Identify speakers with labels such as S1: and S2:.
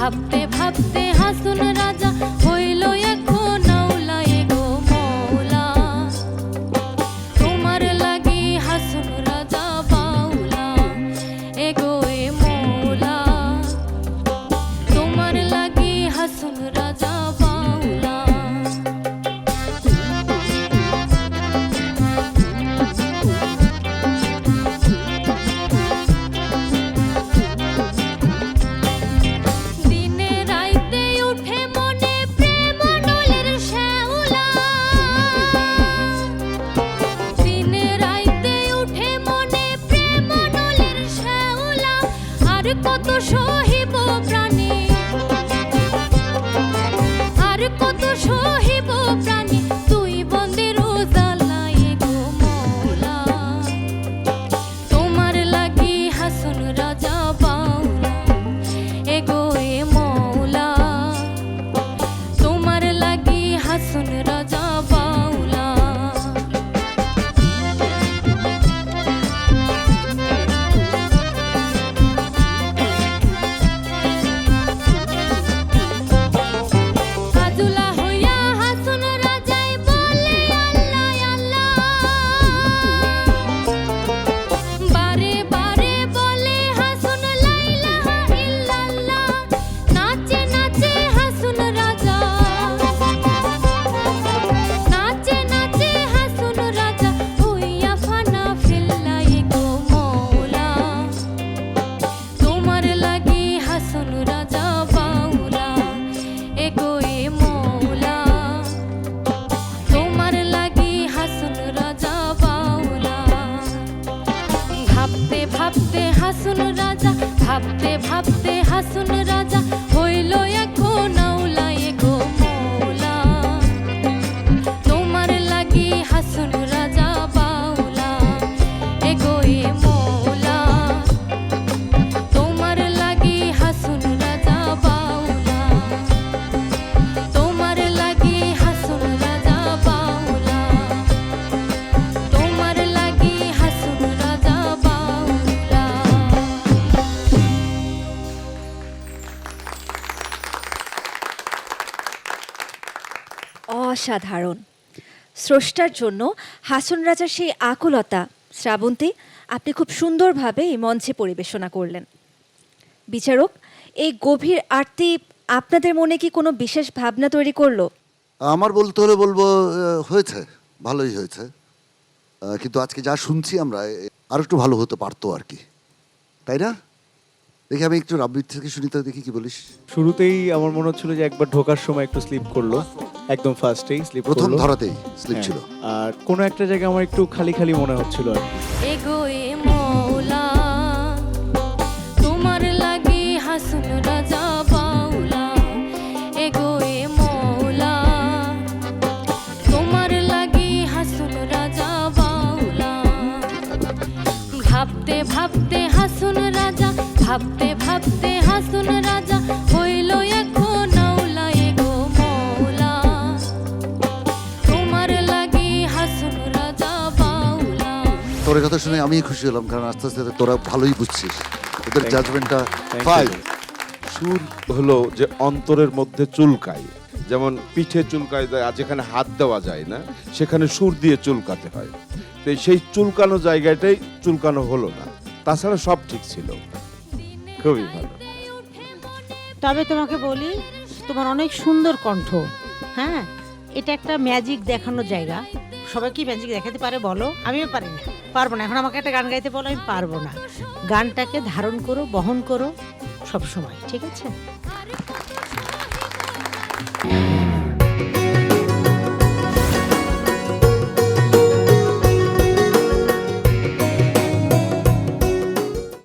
S1: ভাবতে ভাবতে হাসুন রাজা হইল এখন আউলা এগো মৌলা তোমার লাগি হাসুন রাজা বাউলা এগো এ মৌলা তোমার লাগি হাসুন রাজা বাউলা দিনে রাইতে উঠে মনে প্রেম নলের শ্যাওলা দিনে রাইতে উঠে মনে প্রেম নলের শ্যাওলা আর কত সহিব প্রাণী আর কত সহিব প্রাণী তুই বন্দের জ্বালা এগো মৌলা তোমার লাগি হাসুন রাজা বাউলা এগো এ মৌলা তোমার লাগি হাসুন রাজা বাউলা আজুলা হইয়া হাসুন রাজাই বলে আল্লাহ আল্লাহ বারে বারে বলে হাসুন লা ইলাহা ইল্লাল্লাহ নাচে নাচে হাসুন রাজা নাচে নাচে হাসুন রাজা হইয়া ফানা ফিল্লা এগো মৌলা তোমার লাগি হাসুন রাজা বাউলা এগো এ মৌলা তোমার লাগি হাসুন রাজা বাউলা ভাবতে ভাবতে হাসুন রাজা ভাবতে ভাবতে হাসুন রাজা হইল এখন আউলা এগো মৌলা তোমার লাগি হাসুন রাজা বাউলা এগো এ মৌলা তোমার লাগি হাসুন রাজা বাউলা তোমার লাগি হাসুন রাজা বাউলা তোমার লাগি হাসুন রাজা বাউলা
S2: অসাধারণ। স্রষ্টার জন্য হাসন রাজার সেই আকুলতা শ্রাবন্তী আপনি খুব সুন্দরভাবে এই মঞ্চে পরিবেশনা করলেন। বিচারক, এই গভীর আরতি আপনাদের মনে কি কোনো বিশেষ ভাবনা তৈরি করলো?
S3: আমার বলতে হলে বলবো হয়েছে, ভালোই হয়েছে, কিন্তু আজকে যা শুনছি আমরা আর একটু ভালো হতে পারতো আর কি, তাই না? দেখি আমি একটু রাব্বির থেকে শুনি তো, দেখি কি বলিস।
S4: শুরুতেই আমার মনে হচ্ছিল যে একবার ঢোকার সময় একটু স্লিপ করলো, একদম ফার্স্টেই স্লিপ
S3: প্রথম
S4: করলো।
S3: ধরাতেই স্লিপ ছিল।
S4: আর কোনো একটা জায়গায় আমার একটু খালি খালি মনে হচ্ছিল আর কি।
S1: এগো এ মৌলা তোমার লাগি হাসুন রাজা বাউলা এগো এ মৌলা তোমার লাগি হাসুন রাজা বাউলা ভাবতে ভাবতে হাসুন রাজা ভাবতে ভাবতে হাসুন রাজা হইল এখন আউলা এগো মৌলা তোমার লাগি হাসুন রাজা বাউলা
S3: তোর কথা শুনে আমি খুশি হলাম, কারণ আস্তে আস্তে তোরা ভালোই বুঝছিস, তোদের
S4: Thank you.
S3: জাজমেন্টটা
S4: Thank you.
S3: Five.
S5: সুর হলো যে অন্তরের মধ্যে চুলকায়, যেমন পিঠে চুলকায় যায়, আর যেখানে হাত দেওয়া যায় না সেখানে সুর দিয়ে চুলকাতে হয়। তো সেই চুলকানো জায়গাটাই চুলকানো হলো না, তাছাড়া সব ঠিক ছিল, খুবই ভালো।
S6: তবে তোমাকে বলি, তোমার অনেক সুন্দর কণ্ঠ। হ্যাঁ, এটা একটা ম্যাজিক দেখানোর জায়গা। সবাই কি ম্যাজিক দেখাতে পারে বলো? আমিও পারি না, পারবো না। এখন আমাকে একটা গান গাইতে বলো, আমি পারবো না। গানটাকে ধারণ করো, বহন করো সব সময়, ঠিক আছে?